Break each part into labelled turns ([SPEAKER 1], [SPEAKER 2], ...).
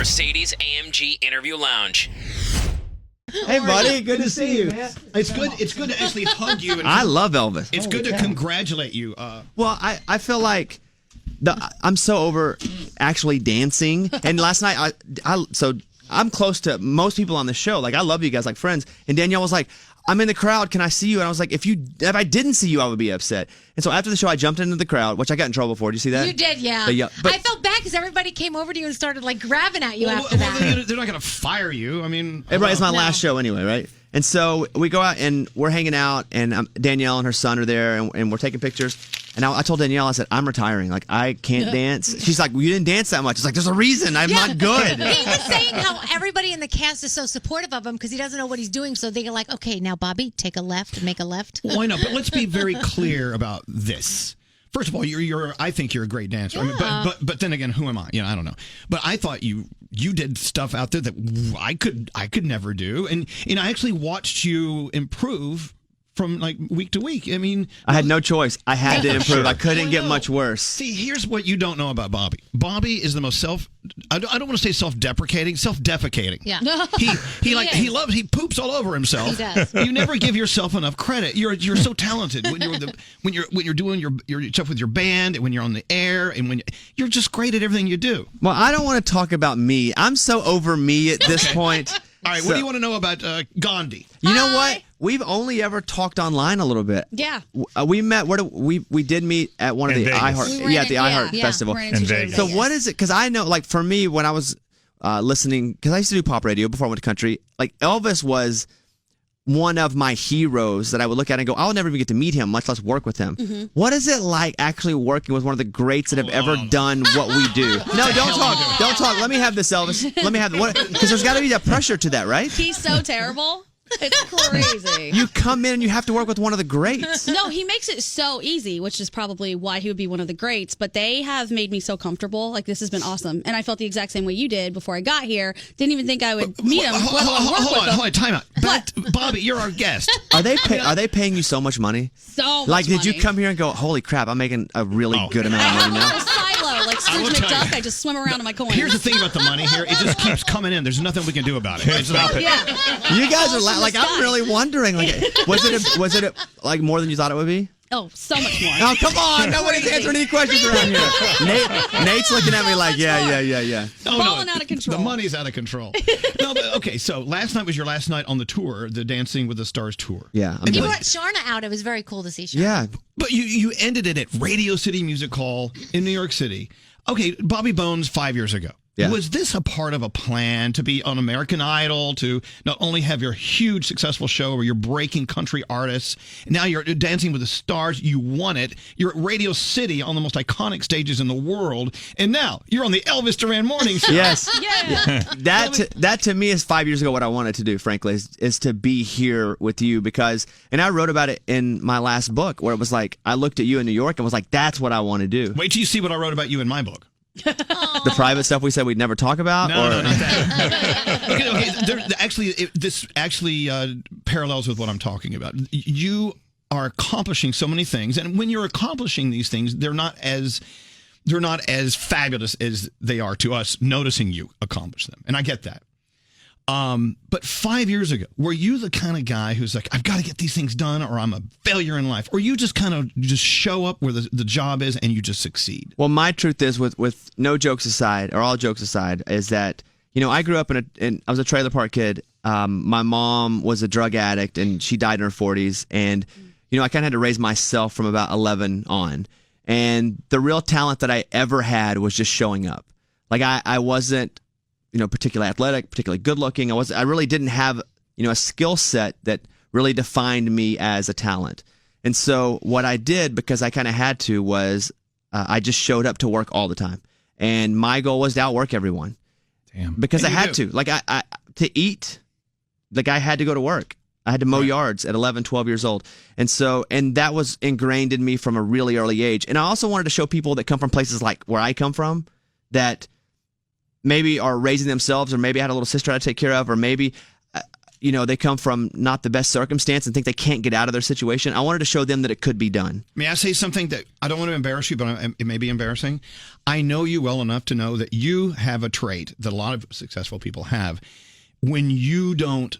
[SPEAKER 1] Mercedes-AMG Interview Lounge.
[SPEAKER 2] Hey, buddy, good to see you.
[SPEAKER 3] It's good to actually hug you. And
[SPEAKER 2] I love Elvis.
[SPEAKER 3] It's good to congratulate you.
[SPEAKER 2] Well, I feel like I'm so over actually dancing. And last night, so I'm close to most people on the show. Like, I love you guys like friends. And Danielle was like, I'm in the crowd. Can I see you? And I was like, if I didn't see you, I would be upset. And so after the show, I jumped into the crowd, which I got in trouble for. Did you see that?
[SPEAKER 4] You did, yeah. But I felt bad because everybody came over to you and started like grabbing at you after that.
[SPEAKER 3] They're not going to fire you. I mean,
[SPEAKER 2] it's my last show anyway, right? And so we go out and we're hanging out, and Danielle and her son are there, and we're taking pictures. And I told Danielle, I said, I'm retiring. Like, I can't dance. She's like, well, you didn't dance that much. It's like, there's a reason. I'm not good.
[SPEAKER 4] He was saying how everybody in the cast is so supportive of him because he doesn't know what he's doing. So they're like, okay, now, Bobby, take a left, make a left.
[SPEAKER 3] Why not? But let's be very clear about this. First of all, I think you're a great dancer.
[SPEAKER 4] Yeah.
[SPEAKER 3] I mean, but then again, who am I? I don't know. But I thought you did stuff out there that I could never do. And I actually watched you improve from like week to week. I mean,
[SPEAKER 2] I had no choice. I had to improve. I couldn't get much worse.
[SPEAKER 3] See, here's what you don't know about Bobby. Bobby is the most I don't want to say self-deprecating, self-defecating.
[SPEAKER 4] Yeah.
[SPEAKER 3] He poops all over himself.
[SPEAKER 4] He does.
[SPEAKER 3] You never give yourself enough credit. You're so talented when you're doing your stuff with your band, and when you're on the air, and when you're just great at everything you do.
[SPEAKER 2] Well, I don't want to talk about me. I'm so over me at this point.
[SPEAKER 3] All right, what do you want to know about Gandhi?
[SPEAKER 2] You know what? We've only ever talked online a little bit.
[SPEAKER 4] Yeah.
[SPEAKER 2] We met. We did meet at one of the iHeart Festival.
[SPEAKER 5] In Vegas.
[SPEAKER 2] So what is it? Because I know, like, for me, when I was listening, because I used to do pop radio before I went to country, like, Elvis was one of my heroes that I would look at and go, I'll never even get to meet him, much less work with him. Mm-hmm. What is it like actually working with one of the greats that have ever done what we do? No, don't talk. Don't talk. Let me have this, Elvis. Let me have because there's got to be that pressure to that, right?
[SPEAKER 6] He's so terrible. It's crazy.
[SPEAKER 2] You come in and you have to work with one of the greats.
[SPEAKER 6] No, he makes it so easy, which is probably why he would be one of the greats. But they have made me so comfortable. Like, this has been awesome. And I felt the exact same way you did before I got here. Didn't even think I would meet him, let alone work with him.
[SPEAKER 3] Hold on, time out. Bobby, you're our guest.
[SPEAKER 2] Are they paying you so much money?
[SPEAKER 6] So much
[SPEAKER 2] Like, did
[SPEAKER 6] money.
[SPEAKER 2] you come here and go, holy crap, I'm making a really good amount of money now?
[SPEAKER 6] Silo, like Scrooge McDuck, I just swim around in my coins.
[SPEAKER 3] Here's the thing about the money here. It just keeps coming in. There's nothing we can do about it.
[SPEAKER 2] You guys are like, I'm really wondering. Like, was it like more than you thought it would be?
[SPEAKER 6] Oh, so much more.
[SPEAKER 2] Oh, come on. Nobody's answering any questions around here. Nate's looking at me like, yeah.
[SPEAKER 6] Falling out of control.
[SPEAKER 3] The money's out of control. No, but okay, so last night was your last night on the tour, the Dancing with the Stars tour.
[SPEAKER 2] Yeah.
[SPEAKER 4] You brought Sharna out. It was very cool to see Sharna.
[SPEAKER 2] Yeah.
[SPEAKER 3] But you ended it at Radio City Music Hall in New York City. Okay, Bobby Bones 5 years ago. Yeah. Was this a part of a plan to be on American Idol, to not only have your huge successful show where you're breaking country artists, now you're Dancing with the Stars, you won it, you're at Radio City on the most iconic stages in the world, and now you're on the Elvis Duran Morning Show.
[SPEAKER 2] Yes.
[SPEAKER 6] Yeah.
[SPEAKER 2] That to me is 5 years ago what I wanted to do, frankly, is to be here with you because, and I wrote about it in my last book where it was like, I looked at you in New York and was like, that's what I want to do.
[SPEAKER 3] Wait till you see what I wrote about you in my book.
[SPEAKER 2] The private stuff we said we'd never talk about?
[SPEAKER 3] No, not that. okay. This actually parallels with what I'm talking about. You are accomplishing so many things, and when you're accomplishing these things, they're not as fabulous as they are to us noticing you accomplish them, and I get that. But 5 years ago, were you the kind of guy who's like, I've got to get these things done or I'm a failure in life? Or you just kind of just show up where the job is and you just succeed?
[SPEAKER 2] Well, my truth is, with no jokes aside, or all jokes aside, is that, I grew up I was a trailer park kid. My mom was a drug addict and she died in her 40s. And, I kind of had to raise myself from about 11 on. And the real talent that I ever had was just showing up. Like, I wasn't, particularly athletic, particularly good looking. I really didn't have, a skill set that really defined me as a talent. And so what I did, because I kind of had to, was I just showed up to work all the time. And my goal was to outwork everyone.
[SPEAKER 5] Damn.
[SPEAKER 2] Because I had to. Like, I to eat, like, I had to go to work. I had to mow yards at 11, 12 years old. And that was ingrained in me from a really early age. And I also wanted to show people that come from places like where I come from that maybe are raising themselves, or maybe I had a little sister I had to take care of, or maybe they come from not the best circumstance and think they can't get out of their situation. I wanted to show them that it could be done.
[SPEAKER 3] May I say something that I don't want to embarrass you, but it may be embarrassing? I know you well enough to know that you have a trait that a lot of successful people have. When you don't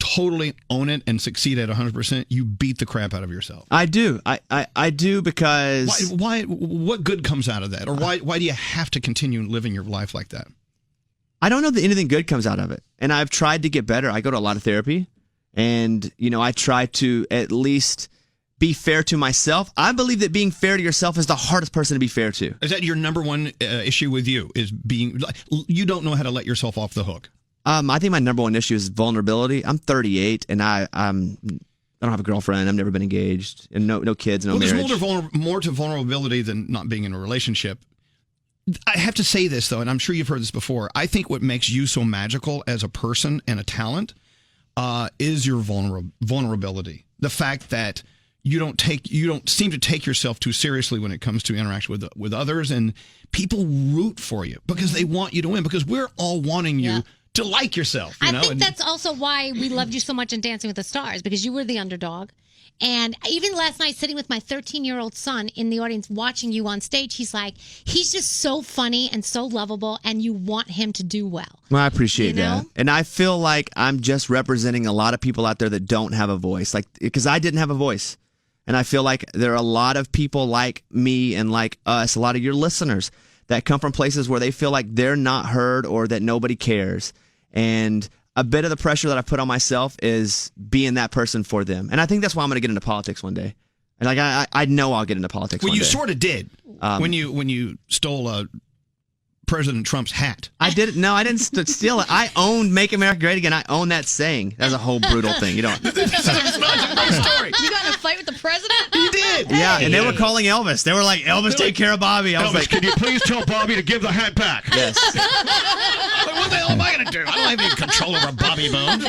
[SPEAKER 3] totally own it and succeed at 100%, you beat the crap out of yourself.
[SPEAKER 2] I do. I do because...
[SPEAKER 3] Why? What good comes out of that? Or why do you have to continue living your life like that?
[SPEAKER 2] I don't know that anything good comes out of it. And I've tried to get better. I go to a lot of therapy. And, I try to at least be fair to myself. I believe that being fair to yourself is the hardest person to be fair to.
[SPEAKER 3] Is that your number one issue with you? Is you don't know how to let yourself off the hook?
[SPEAKER 2] I think my number one issue is vulnerability. I'm 38 and I don't have a girlfriend. I've never been engaged and no kids, no marriage.
[SPEAKER 3] There's more to vulnerability than not being in a relationship. I have to say this, though, and I'm sure you've heard this before. I think what makes you so magical as a person and a talent is your vulnerability. The fact that you don't seem to take yourself too seriously when it comes to interaction with others, and people root for you because they want you to win, because we're all wanting you to like yourself.
[SPEAKER 4] I think that's also why we loved you so much in Dancing with the Stars, because you were the underdog. And even last night, sitting with my 13-year-old son in the audience watching you on stage, he's just so funny and so lovable, and you want him to do well.
[SPEAKER 2] Well, I appreciate that. And I feel like I'm just representing a lot of people out there that don't have a voice, because I didn't have a voice. And I feel like there are a lot of people like me and like us, a lot of your listeners, that come from places where they feel like they're not heard or that nobody cares. And a bit of the pressure that I put on myself is being that person for them. And I think that's why I'm going to get into politics one day. And I know I'll get into politics one day.
[SPEAKER 3] Well, you sort of did when you stole President Trump's hat.
[SPEAKER 2] I didn't. No, I didn't steal it. I owned "Make America Great Again." I own that saying. That's a whole brutal thing. You don't.
[SPEAKER 3] That's not a great story.
[SPEAKER 6] You got in a fight with the president?
[SPEAKER 3] He did.
[SPEAKER 2] Yeah, and they were calling Elvis. They were like, "Elvis, take care of Bobby." I was like,
[SPEAKER 3] "Can you please tell Bobby to give the hat back?"
[SPEAKER 2] Yes.
[SPEAKER 3] What the hell am I going to do? I don't have any control over Bobby Bones.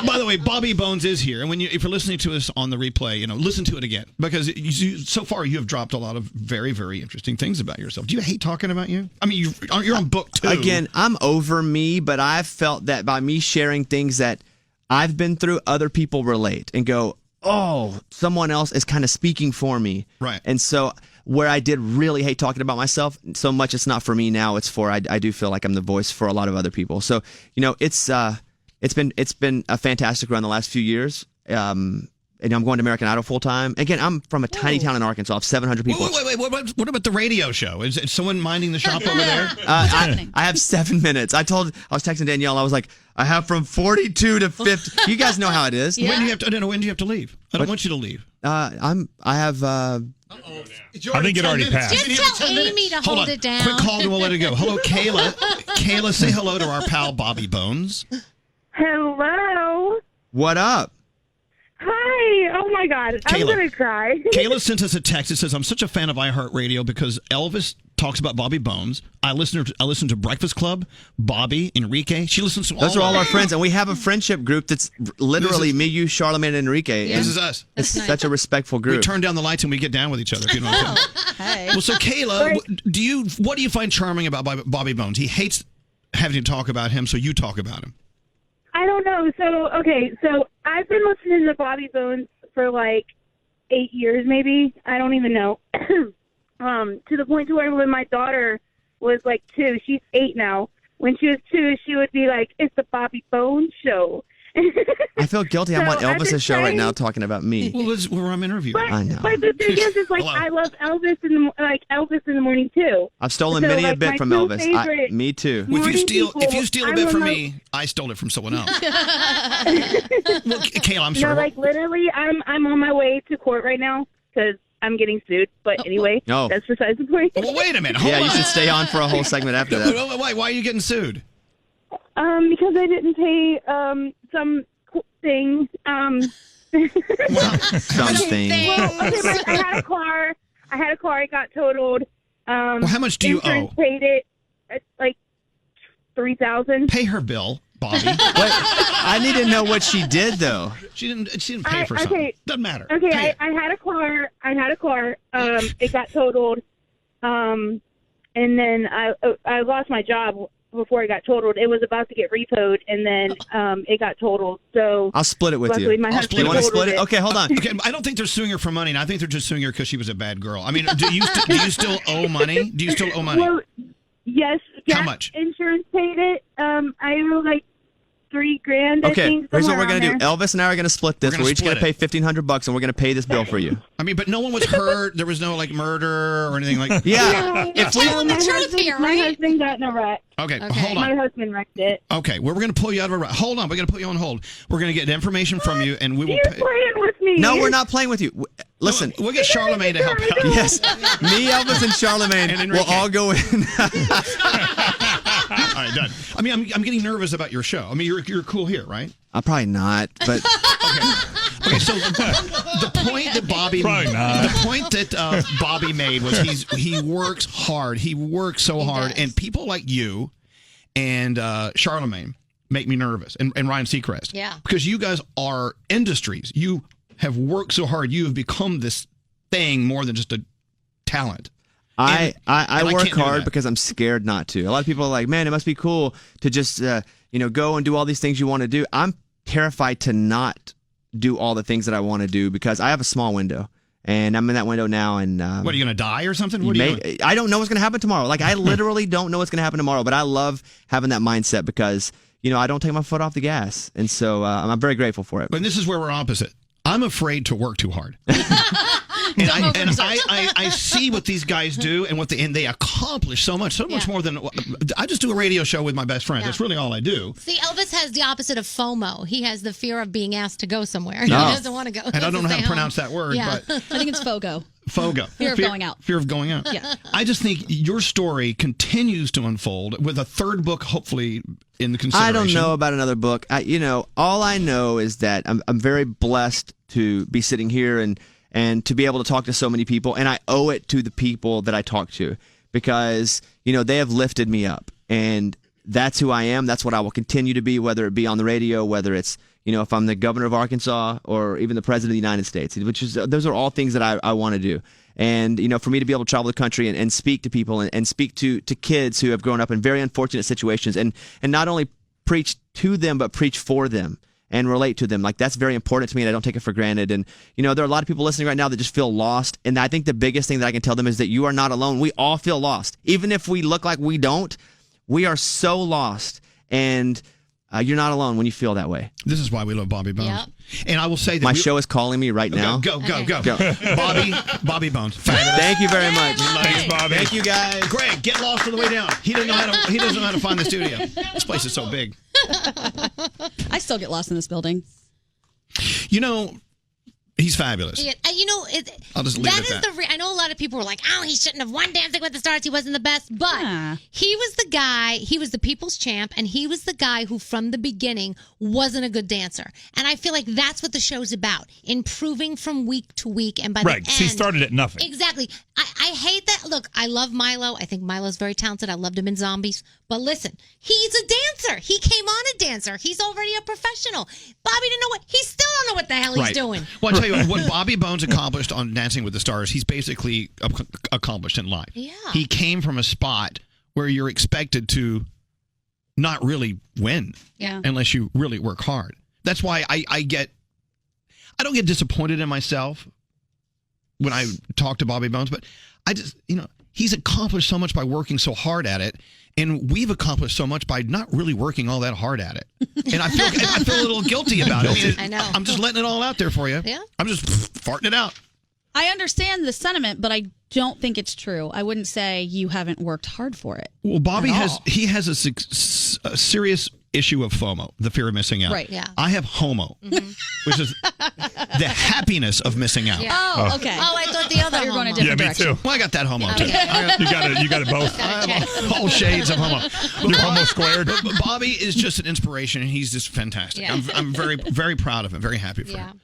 [SPEAKER 3] By the way, Bobby Bones is here, and if you're listening to us on the replay, listen to it again, because so far you have dropped a lot of very, very interesting things about yourself. Do you hate talking about you? I mean, you're on book 2.
[SPEAKER 2] Again, I'm over me, but I've felt that by me sharing things that I've been through, other people relate and go, "Oh, someone else is kind of speaking for me."
[SPEAKER 3] Right.
[SPEAKER 2] And so where I did really hate talking about myself so much, it's not for me now. It's for I do feel like I'm the voice for a lot of other people. So it's been a fantastic run the last few years. And I'm going to American Idol full time. Again, I'm from a tiny town in Arkansas of 700 people.
[SPEAKER 3] Wait. What about the radio show? Is someone minding the shop over there?
[SPEAKER 2] I have 7 minutes. I was texting Danielle. I was like, I have from 42 to 50. You guys know how it is.
[SPEAKER 6] Yeah.
[SPEAKER 3] When do you have to leave? I don't want you to leave.
[SPEAKER 2] I have.
[SPEAKER 1] I think it already passed.
[SPEAKER 4] Just tell Amy to hold it down.
[SPEAKER 3] Quick call and we'll let it go. Hello, Kayla. Kayla, say hello to our pal Bobby Bones.
[SPEAKER 5] Hello.
[SPEAKER 2] What up?
[SPEAKER 5] Hi. Oh my God. I'm
[SPEAKER 3] Kayla.
[SPEAKER 5] going to cry.
[SPEAKER 3] Kayla sent us a text. It says, "I'm such a fan of iHeartRadio because Elvis talks about Bobby Bones. I listen to Breakfast Club, Bobby, Enrique. She listens to
[SPEAKER 2] Those are all our friends, and we have a friendship group that's literally me, you, Charlamagne, and Enrique.
[SPEAKER 3] This is us.
[SPEAKER 2] It's such a respectful group.
[SPEAKER 3] We turn down the lights and we get down with each other. If you know what I'm saying.
[SPEAKER 6] Hey.
[SPEAKER 3] Well, so Kayla, what do you find charming about Bobby Bones? He hates having to talk about him, so you talk about him.
[SPEAKER 5] I don't know. So I've been listening to Bobby Bones for like 8 years, maybe. I don't even know. To the point to where when my daughter was like 2, she's 8 now. When she was 2, she would be like, "It's the Bobby Bones show."
[SPEAKER 2] I feel guilty. I'm on Elvis's show right now talking about me.
[SPEAKER 3] Well, where I'm interviewing.
[SPEAKER 2] I know.
[SPEAKER 5] But the thing is like, I love Elvis Elvis in the morning too.
[SPEAKER 2] I've stolen
[SPEAKER 5] So,
[SPEAKER 2] many a
[SPEAKER 5] like,
[SPEAKER 2] bit
[SPEAKER 5] my
[SPEAKER 2] from
[SPEAKER 5] two
[SPEAKER 2] Elvis.
[SPEAKER 5] favorite
[SPEAKER 2] Me too.
[SPEAKER 3] If you steal a bit from
[SPEAKER 5] I'm
[SPEAKER 3] me, I stole it from someone else. Well, Kayla, I'm sorry.
[SPEAKER 5] No, like literally, I'm on my way to court right now because I'm getting sued. But anyway,
[SPEAKER 2] Oh.
[SPEAKER 5] that's besides the point.
[SPEAKER 3] Well, wait a minute. Hold
[SPEAKER 2] Yeah,
[SPEAKER 3] on.
[SPEAKER 2] you should stay on for a whole segment after that.
[SPEAKER 3] Why are you getting sued?
[SPEAKER 5] Because I didn't pay some thing.
[SPEAKER 2] Something.
[SPEAKER 5] Well, okay, but I had a car. It got totaled.
[SPEAKER 3] Well, how much do you
[SPEAKER 5] insurance
[SPEAKER 3] owe?
[SPEAKER 5] Paid it like $3,000.
[SPEAKER 3] Pay her bill, Bobby.
[SPEAKER 2] Wait, I need to know what she did though.
[SPEAKER 3] She didn't pay for something.
[SPEAKER 5] Okay.
[SPEAKER 3] Doesn't matter.
[SPEAKER 5] Okay,
[SPEAKER 3] Pay
[SPEAKER 5] I had a car. It got totaled. And then I lost my job before it got totaled. It was about to get repoed, and then it got totaled. So
[SPEAKER 2] I'll split it with
[SPEAKER 5] luckily
[SPEAKER 2] you.
[SPEAKER 5] my husband
[SPEAKER 2] You want to
[SPEAKER 5] totaled
[SPEAKER 2] split it? Okay, hold on.
[SPEAKER 3] Okay, I don't think they're suing her for money. And I think they're just suing her because she was a bad girl. I mean, do you still owe money? Do you still owe money?
[SPEAKER 5] Well, yes.
[SPEAKER 3] How much?
[SPEAKER 5] Insurance paid it. I owe like $3,000. I
[SPEAKER 2] Okay,
[SPEAKER 5] think,
[SPEAKER 2] here's what
[SPEAKER 5] somewhere
[SPEAKER 2] we're gonna do.
[SPEAKER 5] around there.
[SPEAKER 2] Elvis and I are gonna split this.
[SPEAKER 3] We're gonna
[SPEAKER 2] We're each gonna
[SPEAKER 3] split
[SPEAKER 2] pay $1,500, and we're gonna pay this bill for you.
[SPEAKER 3] I mean, but no one was hurt. There was no like murder or anything like.
[SPEAKER 2] Yeah.
[SPEAKER 4] You're telling the
[SPEAKER 5] my
[SPEAKER 4] truth
[SPEAKER 5] husband,
[SPEAKER 4] here,
[SPEAKER 5] my
[SPEAKER 4] right?
[SPEAKER 5] husband got in a wreck.
[SPEAKER 3] Okay,
[SPEAKER 4] Okay.
[SPEAKER 3] hold on.
[SPEAKER 5] My husband wrecked it.
[SPEAKER 3] Okay, well, we're going to pull you out of a rut. Hold on, we're going to put you on hold. We're going to get information from you, and we will
[SPEAKER 5] You're
[SPEAKER 3] pay.
[SPEAKER 5] playing with me.
[SPEAKER 2] No, we're not playing with you. Listen.
[SPEAKER 3] We'll get Charlemagne to help you out.
[SPEAKER 2] Yes, me, Elvis, and Charlemagne
[SPEAKER 3] And
[SPEAKER 2] will
[SPEAKER 3] Enrique.
[SPEAKER 2] all go in.
[SPEAKER 3] All right, done. I mean, I'm getting nervous about your show. I mean, you're cool here, right?
[SPEAKER 2] Probably not, but
[SPEAKER 3] Okay, so the point that Bobby
[SPEAKER 1] Probably not.
[SPEAKER 3] the point that Bobby made was he works hard. He works so hard,
[SPEAKER 4] does.
[SPEAKER 3] and people like you and Charlemagne make me nervous, and Ryan Seacrest.
[SPEAKER 4] Yeah.
[SPEAKER 3] Because you guys are industries. You have worked so hard. You have become this thing more than just a talent.
[SPEAKER 2] I
[SPEAKER 3] I
[SPEAKER 2] work
[SPEAKER 3] can't do
[SPEAKER 2] hard
[SPEAKER 3] that.
[SPEAKER 2] because I'm scared not to. A lot of people are like, man, it must be cool to just go and do all these things you want to do. I'm terrified to not do all the things that I want to do because I have a small window, and I'm in that window now. And
[SPEAKER 3] What, are you going to die or something? What are you doing?
[SPEAKER 2] I don't know what's going to happen tomorrow. Like, I literally don't know what's going to happen tomorrow, but I love having that mindset because, I don't take my foot off the gas. And so I'm very grateful for it.
[SPEAKER 3] And this is where we're opposite. I'm afraid to work too hard. And I see what these guys do and they accomplish so much more than I just do a radio show with my best friend.
[SPEAKER 4] Yeah.
[SPEAKER 3] That's really all I do.
[SPEAKER 4] See, Elvis has the opposite of FOMO. He has the fear of being asked to go somewhere.
[SPEAKER 2] No.
[SPEAKER 4] He doesn't want to go. He
[SPEAKER 3] And I
[SPEAKER 4] wants
[SPEAKER 3] don't know
[SPEAKER 4] to
[SPEAKER 3] how to
[SPEAKER 4] stay
[SPEAKER 3] pronounce
[SPEAKER 4] home.
[SPEAKER 3] that word,
[SPEAKER 4] Yeah.
[SPEAKER 3] but
[SPEAKER 6] I think it's FOGO.
[SPEAKER 3] FOGO.
[SPEAKER 6] Fear of going out.
[SPEAKER 3] Fear of going out.
[SPEAKER 6] Yeah.
[SPEAKER 3] I just think your story continues to unfold with a third book, hopefully, in the consideration.
[SPEAKER 2] I don't know about another book. All I know is that I'm very blessed to be sitting here and to be able to talk to so many people, and I owe it to the people that I talk to because they have lifted me up, and that's who I am. That's what I will continue to be, whether it be on the radio, whether it's if I'm the governor of Arkansas or even the president of the United States, those are all things that I want to do. And for me to be able to travel the country and speak to people and speak to kids who have grown up in very unfortunate situations and not only preach to them but preach for them and relate to them. Like, that's very important to me, and I don't take it for granted. And there are a lot of people listening right now that just feel lost, and I think the biggest thing that I can tell them is that you are not alone. We all feel lost. Even if we look like we don't, we are so lost, and you're not alone when you feel that way.
[SPEAKER 3] This is why we love Bobby Bones.
[SPEAKER 4] Yep.
[SPEAKER 3] And I will say that
[SPEAKER 2] My show is calling me right now.
[SPEAKER 3] Go.
[SPEAKER 2] Go.
[SPEAKER 3] Bobby Bones. Fabulous.
[SPEAKER 2] Thank you very much.
[SPEAKER 1] Thanks, Bobby.
[SPEAKER 2] Thank you, guys.
[SPEAKER 3] Greg, get lost on the way down. He doesn't know how to find the studio. This place is so big.
[SPEAKER 6] I still get lost in this building.
[SPEAKER 3] He's fabulous.
[SPEAKER 4] Yeah,
[SPEAKER 3] I'll just leave it at that.
[SPEAKER 4] I know a lot of people were like, oh, he shouldn't have won Dancing with the Stars. He wasn't the best. But
[SPEAKER 6] Yeah.
[SPEAKER 4] he was the guy, he was the people's champ, and he was the guy who from the beginning wasn't a good dancer. And I feel like that's what the show's about, improving from week to week. And by
[SPEAKER 1] Right.
[SPEAKER 4] the
[SPEAKER 1] He
[SPEAKER 4] end,
[SPEAKER 1] started at nothing.
[SPEAKER 4] Exactly. I hate that. Look, I love Milo. I think Milo's very talented. I loved him in Zombies. But listen, he's a dancer. He came on a dancer. He's already a professional. Bobby didn't know he still don't know what the hell he's doing.
[SPEAKER 3] Well, I'll tell you what Bobby Bones accomplished on Dancing with the Stars, he's basically accomplished in life.
[SPEAKER 4] Yeah.
[SPEAKER 3] He came from a spot where you're expected to not really win
[SPEAKER 6] Yeah.
[SPEAKER 3] unless you really work hard. That's why I don't get disappointed in myself when I talk to Bobby Bones, but I just, he's accomplished so much by working so hard at it. And we've accomplished so much by not really working all that hard at it. And I feel a little guilty about it.
[SPEAKER 4] I know.
[SPEAKER 3] I'm just letting it all out there for you.
[SPEAKER 4] Yeah.
[SPEAKER 3] I'm just farting it out.
[SPEAKER 6] I understand the sentiment, but I don't think it's true. I wouldn't say you haven't worked hard for it.
[SPEAKER 3] Well, Bobby
[SPEAKER 6] At
[SPEAKER 3] has
[SPEAKER 6] all.
[SPEAKER 3] a serious issue of FOMO, the fear of missing out.
[SPEAKER 6] Right.
[SPEAKER 4] Yeah.
[SPEAKER 3] I have HOMO, which is the happiness of missing out.
[SPEAKER 4] Yeah.
[SPEAKER 6] Oh, okay.
[SPEAKER 4] Oh, I thought the other
[SPEAKER 6] You're going a
[SPEAKER 4] homo.
[SPEAKER 6] different
[SPEAKER 1] Yeah, me
[SPEAKER 6] direction.
[SPEAKER 1] too.
[SPEAKER 3] Well, I got that HOMO too.
[SPEAKER 4] Okay.
[SPEAKER 1] You got it both.
[SPEAKER 3] I have all shades of HOMO.
[SPEAKER 1] You're homo squared.
[SPEAKER 3] But Bobby is just an inspiration, and he's just fantastic.
[SPEAKER 4] Yeah.
[SPEAKER 3] I'm very, very proud of him. Very happy for
[SPEAKER 4] Yeah.
[SPEAKER 3] him.